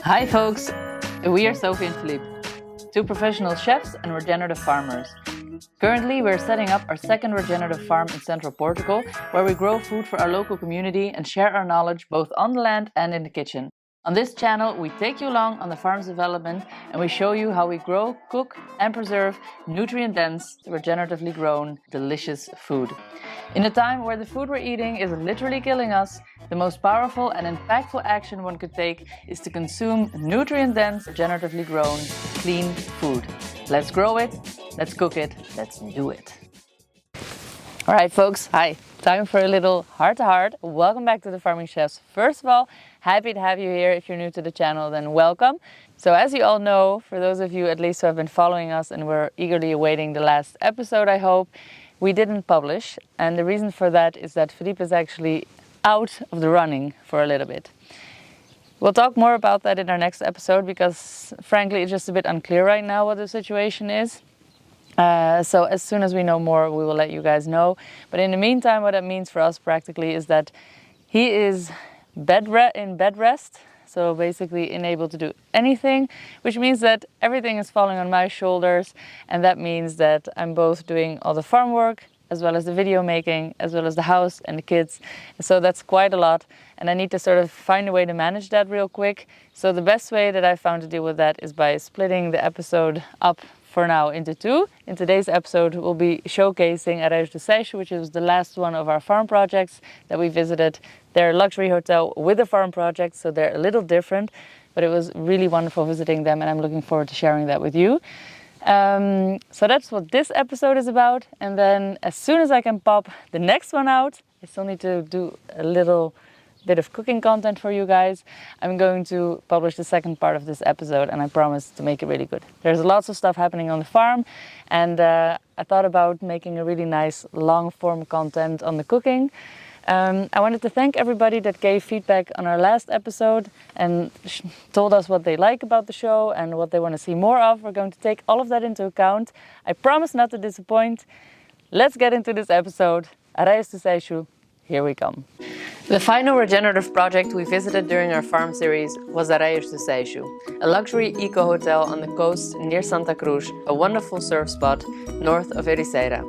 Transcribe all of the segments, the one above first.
Hi folks, we are Sophie and Philippe, two professional chefs and regenerative farmers. Currently we're setting up our second regenerative farm in central Portugal, where we grow food for our local community and share our knowledge both on the land and in the kitchen. On this channel we take you along on the farm's development and we show you how we grow, cook and preserve nutrient-dense, regeneratively grown, delicious food. In a time where the food we're eating is literally killing us, the most powerful and impactful action one could take is to consume nutrient-dense, regeneratively grown, clean food. Let's grow it, let's cook it, let's do it. Alright folks, hi. Time for a little heart-to-heart. Welcome back to the Farming Chefs. First of all, happy to have you here. If you're new to the channel, then welcome. So as you all know, for those of you at least who have been following us and were eagerly awaiting the last episode, I hope, we didn't publish. And the reason for that is that Philippe is actually out of the running for a little bit. We'll talk more about that in our next episode because frankly it's just a bit unclear right now what the situation is. So as soon as we know more, we will let you guys know. But in the meantime, what that means for us practically is that he is in bed rest, so basically unable to do anything, which means that everything is falling on my shoulders, and that means that I'm both doing all the farm work, as well as the video making, as well as the house and the kids. So that's quite a lot, and I need to sort of find a way to manage that real quick. So the best way that I found to deal with that is by splitting the episode up for now into two. In today's episode we'll be showcasing Areias do Seixo, which is the last one of our farm projects that we visited. They're a luxury hotel with a farm project, so they're a little different, but it was really wonderful visiting them and I'm looking forward to sharing that with you. So that's what this episode is about, and then as soon as I can pop the next one out, I still need to do a little bit of cooking content for you guys. I'm going to publish the second part of this episode and I promise to make it really good. There's lots of stuff happening on the farm, and I thought about making a really nice long form content on the cooking. I wanted to thank everybody that gave feedback on our last episode and told us what they like about the show and what they want to see more of. We're going to take all of that into account. I promise not to disappoint. Let's get into this episode. Areias do Seixo, here we come. The final regenerative project we visited during our farm series was Areias do Seixo, a luxury eco-hotel on the coast near Santa Cruz, a wonderful surf spot north of Ericeira.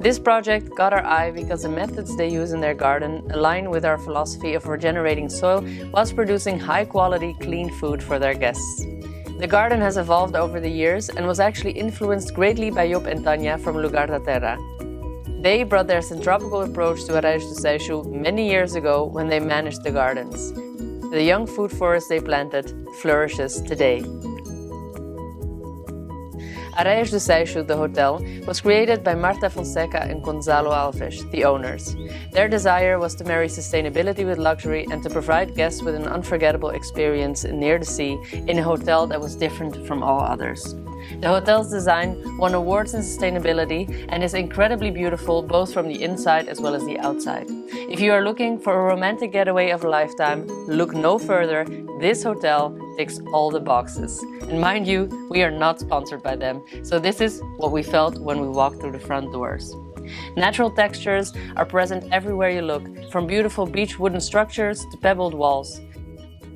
This project caught our eye because the methods they use in their garden align with our philosophy of regenerating soil whilst producing high-quality, clean food for their guests. The garden has evolved over the years and was actually influenced greatly by Job and Tanya from Lugar da Terra. They brought their syntropical approach to Areias do Seixo many years ago when they managed the gardens. The young food forest they planted flourishes today. Areias do Seixo, the hotel, was created by Marta Fonseca and Gonzalo Alves, the owners. Their desire was to marry sustainability with luxury and to provide guests with an unforgettable experience near the sea in a hotel that was different from all others. The hotel's design won awards in sustainability and is incredibly beautiful both from the inside as well as the outside. If you are looking for a romantic getaway of a lifetime, look no further. This hotel ticks all the boxes. And mind you, we are not sponsored by them, so this is what we felt when we walked through the front doors. Natural textures are present everywhere you look, from beautiful beech wooden structures to pebbled walls.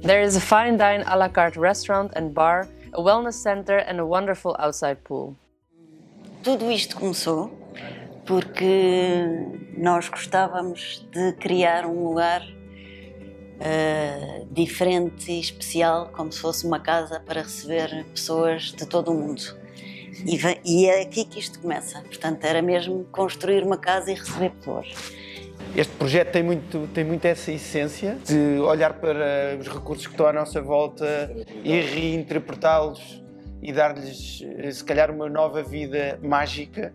There is a fine dine a la carte restaurant and bar, a wellness center and a wonderful outside pool. Tudo isto começou porque nós gostávamos de criar um lugar diferente e especial, como se fosse uma casa para receber pessoas de todo o mundo. E é aqui que isto começa. Portanto, era mesmo construir uma casa e receber pessoas. Este projeto tem muito essa essência de olhar para os recursos que estão à nossa volta e reinterpretá-los e dar-lhes, se calhar, uma nova vida mágica.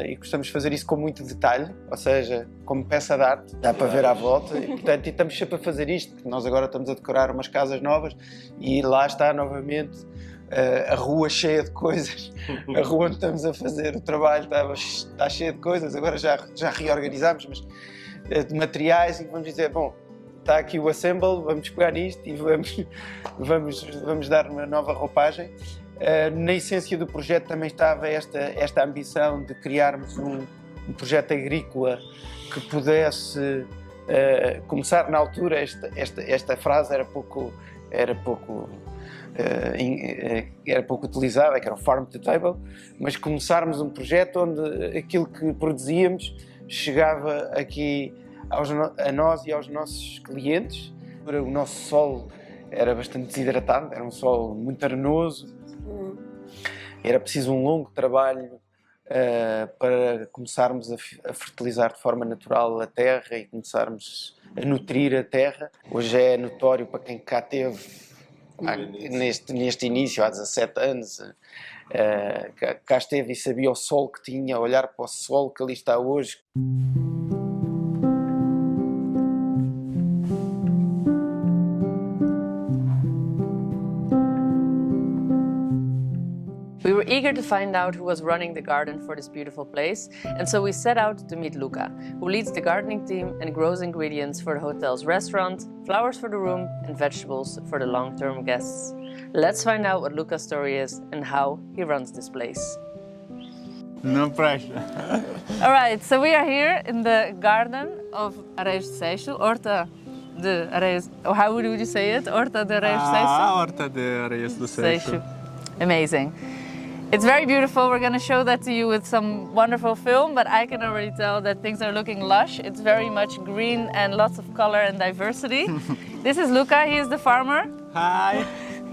E gostamos de fazer isso com muito detalhe, ou seja, como peça de arte, dá para ver à volta. E, portanto, estamos sempre a fazer isto, porque nós agora estamos a decorar umas casas novas e lá está novamente a rua cheia de coisas. A rua onde estamos a fazer o trabalho está cheia de coisas, agora já reorganizámos, mas de materiais, e vamos dizer, bom, está aqui o assemble, vamos pegar nisto e vamos dar uma nova roupagem. Na essência do projeto também estava esta ambição de criarmos um projeto agrícola que pudesse Começar na altura, esta frase era pouco utilizada, que era o farm to table, mas começarmos um projeto onde aquilo que produzíamos chegava aqui a nós e aos nossos clientes. O nosso solo era bastante desidratado, era um solo muito arenoso, era preciso um longo trabalho para começarmos a fertilizar de forma natural a terra e começarmos a nutrir a terra. Hoje é notório para quem cá teve neste início, há 17 anos, cá esteve e sabia o solo que tinha, olhar para o solo que ali está hoje. We were eager to find out who was running the garden for this beautiful place, and so we set out to meet Luca, who leads the gardening team and grows ingredients for the hotel's restaurant, flowers for the room, and vegetables for the long-term guests. Let's find out what Luca's story is and how he runs this place. No pressure. All right, so we are here in the garden of Areias de Seixo, Horta de Areias, or how would you say it? Horta de Areias de Seixo? Horta de Areias do Seixo. Amazing. It's very beautiful. We're going to show that to you with some wonderful film, but I can already tell that things are looking lush. It's very much green and lots of color and diversity. This is Luca, he is the farmer. Hi.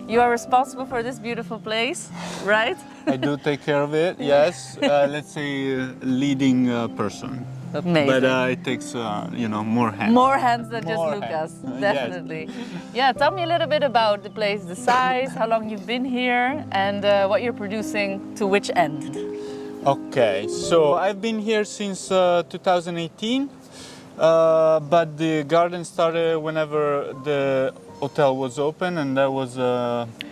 You are responsible for this beautiful place, right? I do take care of it, yes. Let's say leading person. Amazing. But it takes, more hands. More hands than just More Luca's, hands. definitely. Yes. Yeah, tell me a little bit about the place, the size, how long you've been here, and what you're producing to which end. Okay, so I've been here since 2018, but the garden started whenever the hotel was open, and that was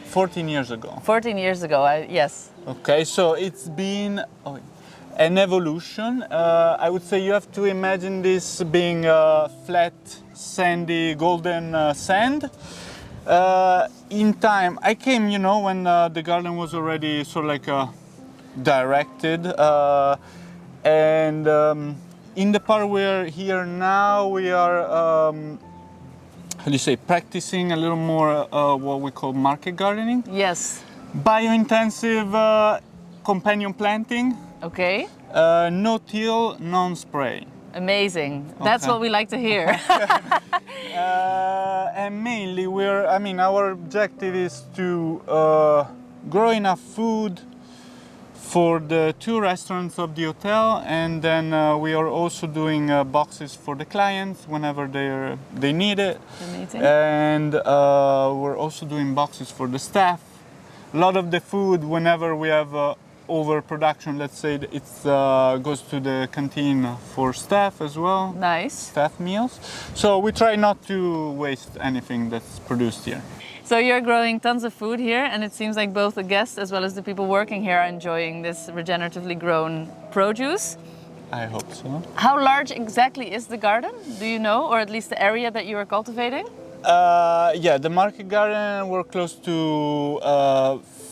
14 years ago. 14 years ago, yes. Okay, so it's been an evolution. I would say you have to imagine this being flat, sandy, golden sand. In time, I came, when the garden was already sort of like directed. And in the part we're here now, we are, practicing a little more what we call market gardening. Yes. Bio-intensive companion planting. Okay. No till, non-spray. Amazing. That's Okay. what we like to hear. And mainly our objective is to grow enough food for the 2 restaurants of the hotel, and then we are also doing boxes for the clients whenever they need it. Amazing. And we're also doing boxes for the staff. A lot of the food, whenever we have overproduction, let's say, it goes to the canteen for staff as well. Nice. Staff meals. So we try not to waste anything that's produced here. So you're growing tons of food here, and it seems like both the guests as well as the people working here are enjoying this regeneratively grown produce. I hope so. How large exactly is the garden? Do you know, or at least the area that you are cultivating? Yeah, the market garden, we're close to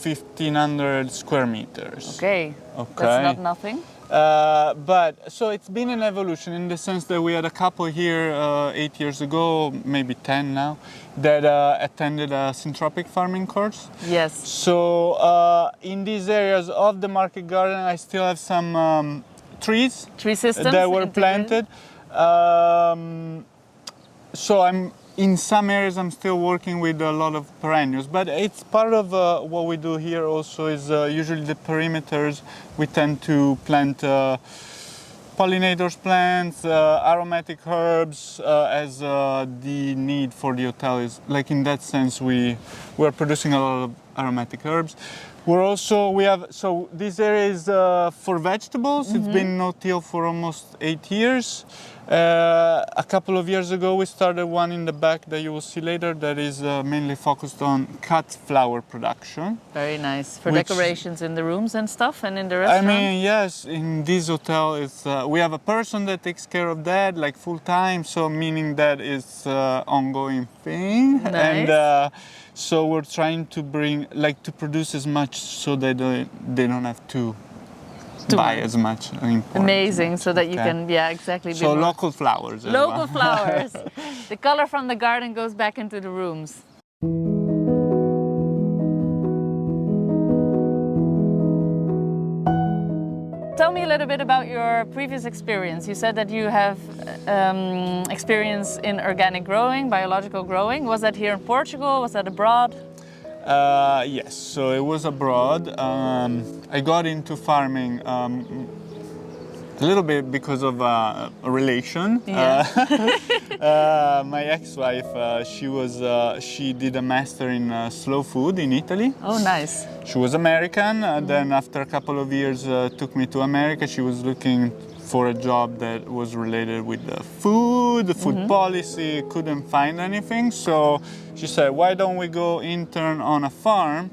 1,500 square meters. Okay. Okay. That's not nothing. But so it's been an evolution in the sense that we had a couple here 8 years ago, maybe 10 now, that attended a syntropic farming course. Yes. So in these areas of the market garden, I still have some trees Tree systems that were integrated? planted. So in some areas I'm still working with a lot of perennials, but it's part of what we do here also is usually the perimeters. We tend to plant pollinators plants, aromatic herbs, as the need for the hotel is, like in that sense we're producing a lot of aromatic herbs. So this area is for vegetables. Mm-hmm. It's been no-till for almost 8 years. A couple of years ago we started one in the back that you will see later that is mainly focused on cut flower production. Very nice. For decorations in the rooms and stuff and in the restaurant? I mean, yes, in this hotel we have a person that takes care of that like full time, so meaning that it's ongoing thing. Nice. And so we're trying to to produce as much so that they don't have to buy as much import. Amazing, so that you Okay. can, yeah, exactly. So local flowers. as Local well. flowers. The color from the garden goes back into the rooms. Tell me a little bit about your previous experience. You said that you have experience in organic growing, biological growing. Was that here in Portugal? Was that abroad? Yes, so it was abroad. I got into farming a little bit because of a relation. Yeah. My ex-wife, she did a master in slow food in Italy. Oh, nice. She was American, then after a couple of years took me to America. She was looking for a job that was related with the food policy, couldn't find anything. So she said, why don't we go intern on a farm?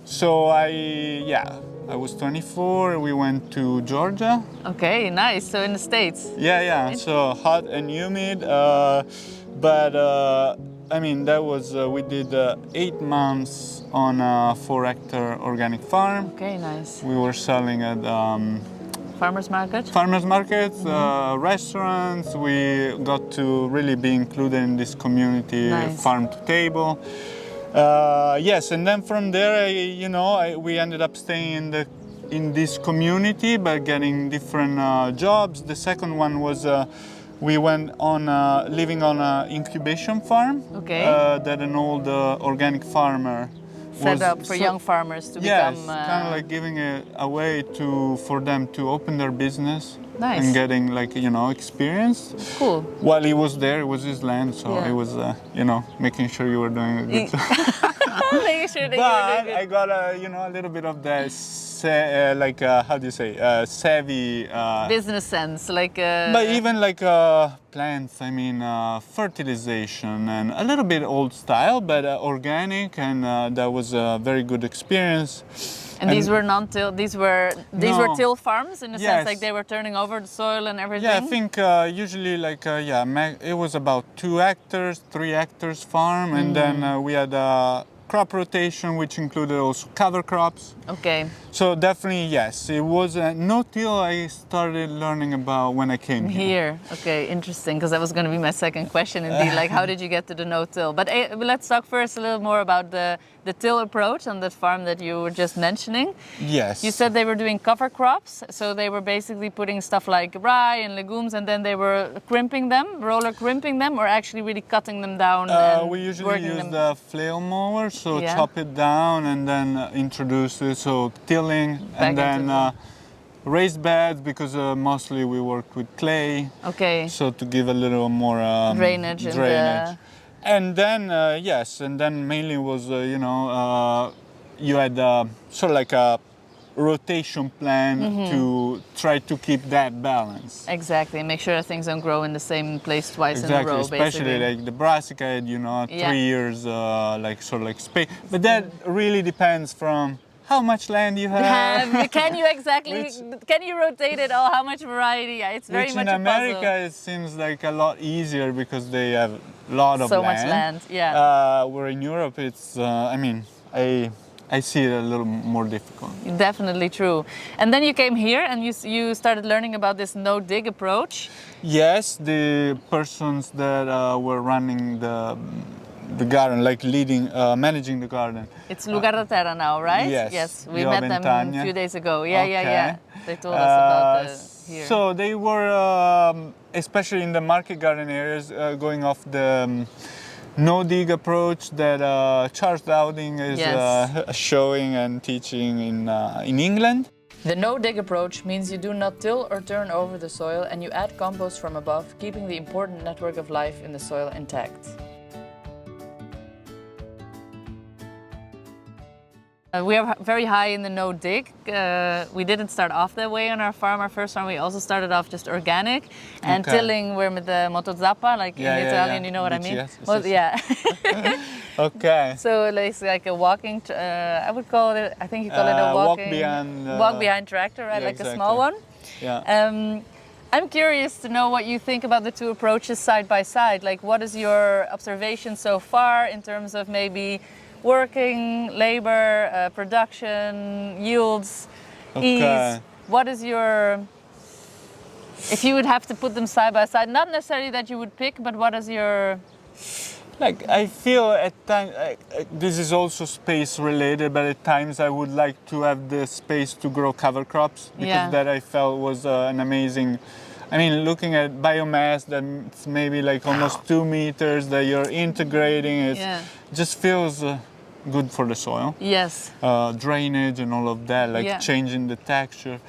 So I was 24, we went to Georgia. Okay, nice. So in the States. Yeah, so hot and humid, but I mean, that was, we did 8 months on a 4-hectare organic farm. Okay, nice. We were selling at Farmers market? farmers markets, restaurants. We got to really be included in this community, Nice. farm to table. Yes, and then from there, we ended up staying in this community, but getting different jobs. The second one was we went on living on an incubation farm. Okay. That an old organic farmer Set was up for young farmers to yes, become... kind of like giving it a way for them to open their business. Nice. And getting experience. Cool. While he was there, it was his land, so Yeah. it was, making sure you were doing a good job. Making sure that you were But doing I good. got a little bit of that, how do you say, savvy. Business sense, like... But even plants, I mean, fertilization and a little bit old style, but organic, and that was a very good experience. And these were non-till, these were No. till farms in a Yes. sense, like they were turning over the soil and everything? Yeah, I think usually it was about 2 hectares, 3 hectares farm, and then we had crop rotation, which included also cover crops. Okay. So definitely, yes, it was no-till I started learning about when I came here. Here, okay, interesting, because that was going to be my second question indeed, like how did you get to the no-till? But let's talk first a little more about the till approach on that farm that you were just mentioning. Yes. You said they were doing cover crops, so they were basically putting stuff like rye and legumes, and then they were crimping them, roller crimping them, or actually really cutting them down and we usually working use them. the flail mower, so Yeah. chop it down and then introduce it, so tilling, Back and then into raised beds, because mostly we worked with clay, Okay. so to give a little more Drainage and, And then yes, and then mainly was you had sort of like a rotation plan to try to keep that balance. Exactly, make sure that things don't grow in the same place twice in a row, Especially basically. like the brassica had, Yeah. 3 years space. But that really depends from how much land you have. Can you can you rotate it all? How much variety? Yeah, it's very Which much in a puzzle. America it seems like a lot easier because they have a lot of So land. much land, yeah. Where in Europe it's, I see it a little more difficult. Definitely true. And then you came here and you started learning about this no-dig approach. Yes, the persons that were running the garden, like managing the garden. It's Lugar da Terra now, right? Yes. Yes, we Job met and them a Tanya. few days ago. Yeah, Okay. They told us about here. So they were, especially in the market garden areas, going off the no-dig approach that Charles Dowding is Yes. showing and teaching in England. The no-dig approach means you do not till or turn over the soil and you add compost from above, keeping the important network of life in the soil intact. We are very high in the no-dig. We didn't start off that way on our farm. Our first farm, we also started off just organic. And Okay. tilling, we're with the motozappa, like in Italian, you know what I mean? Yes, Well, yes. yeah. Okay. So it's like a walking, I would call it, I think you call it a walking... walk behind tractor, right? yeah, Like a small one. Yeah. I'm curious to know what you think about the two approaches side by side. Like, what is your observation so far in terms of maybe working, labor, production, yields, ease? what is your, if you would have to put them side by side, not necessarily that you would pick, but what is your... Like, I feel at times, this is also space related, but at times I would like to have the space to grow cover crops, because that I felt was an amazing, I mean, looking at biomass that's maybe like almost 2 meters that you're integrating, it just feels good for the soil. Yes. Drainage and all of that, like changing the texture.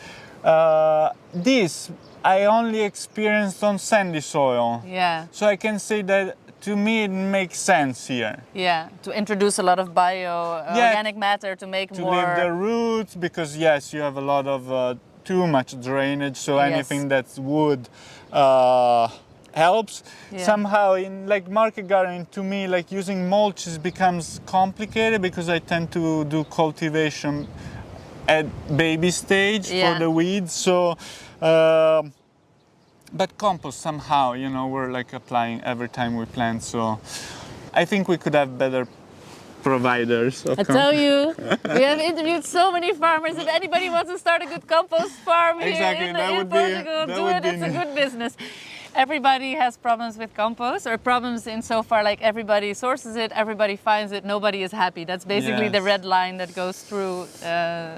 This I only experienced on sandy soil. Yeah. So I can say that to me it makes sense here. Yeah, to introduce a lot of organic matter to make to more... leave the roots, because yes, you have a lot of too much drainage, so anything that's wood helps. Somehow in like market gardening, to me, like using mulches becomes complicated, because I tend to do cultivation at baby stage for the weeds. So but compost somehow, you know, we're like applying every time we plant, so I think we could have better providers of compost. Tell you, we have interviewed so many farmers. If anybody wants to start a good compost farm here in Portugal, do it. It's a good business. Everybody has problems with compost, or problems insofar like everybody sources it, everybody finds it, nobody is happy. That's basically the red line that goes through.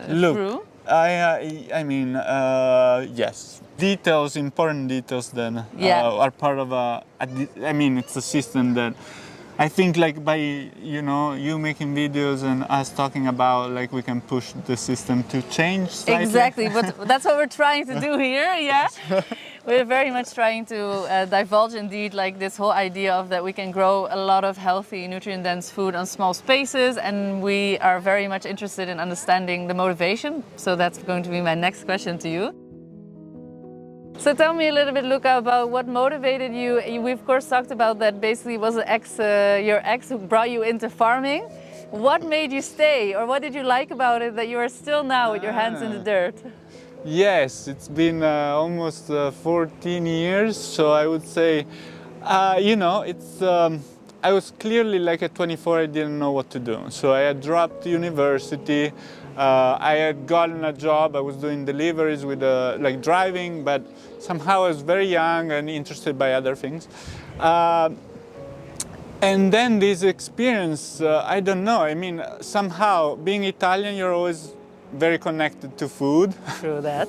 Look, I mean, yes, details, important details that are part of I mean, it's a system that I think, like, by, you know, you making videos and us talking about, like, we can push the system to change slightly. Exactly, but that's what we're trying to do here, We're very much trying to divulge indeed like this whole idea of that we can grow a lot of healthy, nutrient-dense food on small spaces, and we are very much interested in understanding the motivation. So that's going to be my next question to you. So tell me a little bit, Luca, about what motivated you. We of course talked about that basically was your ex who brought you into farming. What made you stay, or what did you like about it that you are still now with your hands in the dirt? Yes, it's been almost 14 years, so I would say, you know, it's. I was clearly like at 24, I didn't know what to do. So I had dropped university. I had gotten a job. I was doing deliveries with like driving, but somehow I was very young and interested by other things. And then this experience, I don't know. I mean, somehow being Italian, you're always very connected to food. True that.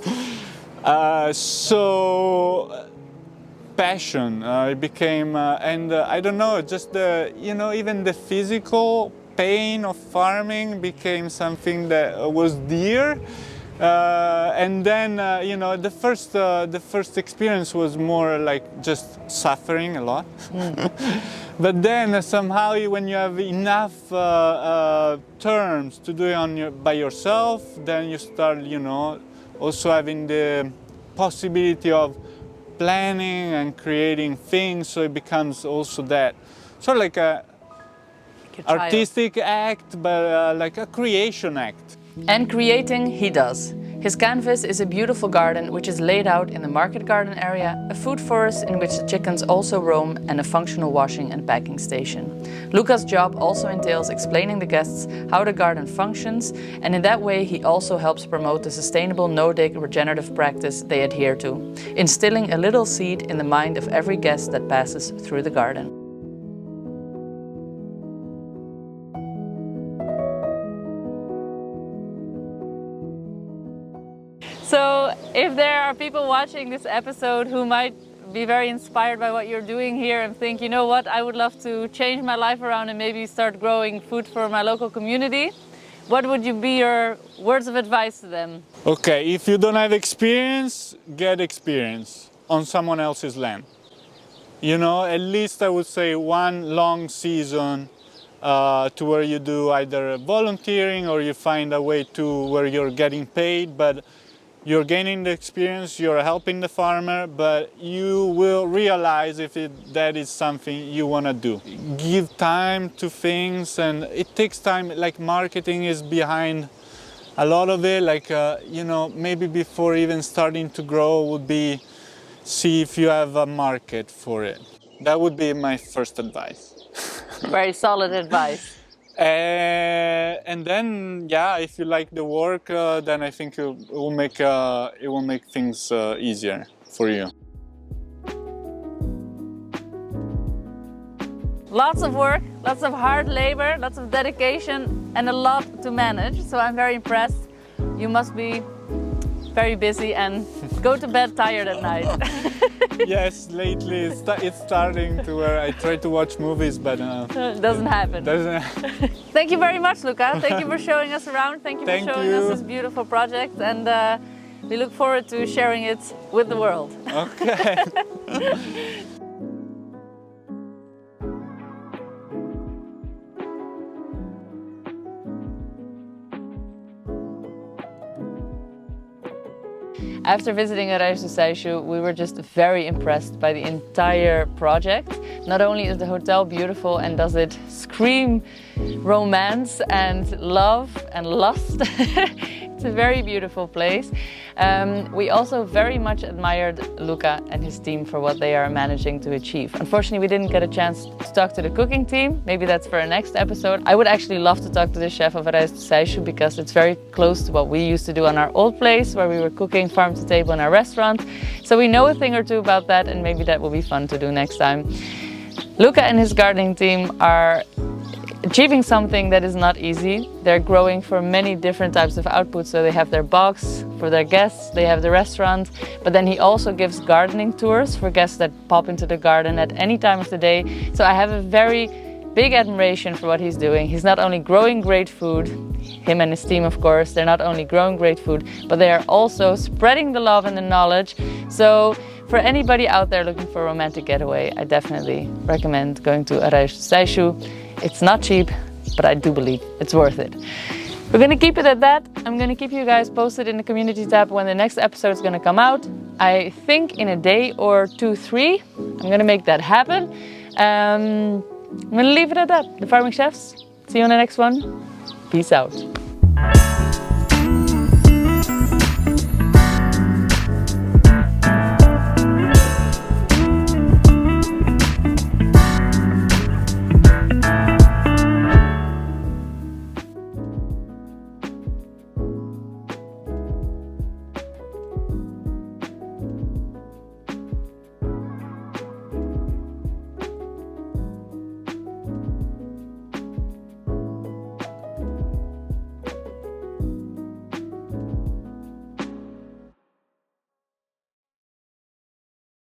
So passion it became, and I don't know, just the, you know, even the physical pain of farming became something that was dear. And then, you know, the first experience was more like just suffering a lot. But then somehow when you have enough terms to do it by yourself, then you start, you know, also having the possibility of planning and creating things. So it becomes also that sort of like a artistic act, but like a creation act. And creating he does. His canvas is a beautiful garden which is laid out in the market garden area, a food forest in which the chickens also roam, and a functional washing and packing station. Luca's job also entails explaining the guests how the garden functions, and in that way he also helps promote the sustainable no-dig regenerative practice they adhere to, instilling a little seed in the mind of every guest that passes through the garden. So if there are people watching this episode who might be very inspired by what you're doing here and think, you know what, I would love to change my life around and maybe start growing food for my local community, what would be your words of advice to them? Okay, if you don't have experience, get experience on someone else's land. You know, at least I would say one long season to where you do either volunteering or you find a way to where you're getting paid, but you're gaining the experience, you're helping the farmer, but you will realize if that is something you want to do. Give time to things, and it takes time. Like marketing is behind a lot of it. Like, you know, maybe before even starting to grow would be see if you have a market for it. That would be my first advice. Very solid advice. And then, yeah, if you like the work, then I think it will make things easier for you. Lots of work, lots of hard labor, lots of dedication, and a lot to manage. So I'm very impressed. You must be very busy and go to bed tired at night. Yes, lately it's starting to where I try to watch movies, but It doesn't happen. Thank you very much, Luca. Thank you for showing us around. Thank you for showing us this beautiful project, and we look forward to sharing it with the world. Okay. After visiting Areias do Seixo, we were just very impressed by the entire project. Not only is the hotel beautiful and does it scream romance and love and lust, it's a very beautiful place. We also very much admired Luca and his team for what they are managing to achieve. Unfortunately, we didn't get a chance to talk to the cooking team. Maybe that's for our next episode. I would actually love to talk to the chef of Areias do Seixo because it's very close to what we used to do on our old place where we were cooking farm to table in our restaurant. So we know a thing or two about that, and maybe that will be fun to do next time. Luca and his gardening team are achieving something that is not easy. They're growing for many different types of outputs. So they have their box for their guests, they have the restaurant, but then he also gives gardening tours for guests that pop into the garden at any time of the day. So I have a very big admiration for what he's doing. He's not only growing great food, him and his team of course, they're not only growing great food, but they are also spreading the love and the knowledge. So for anybody out there looking for a romantic getaway, I definitely recommend going to Areias do Seixo. It's not cheap, but I do believe it's worth it. We're gonna keep it at that. I'm gonna keep you guys posted in the community tab when the next episode is gonna come out. I think in a day or 2, 3, I'm gonna make that happen. I'm gonna leave it at that. The Farming Chefs, see you on the next one. Peace out.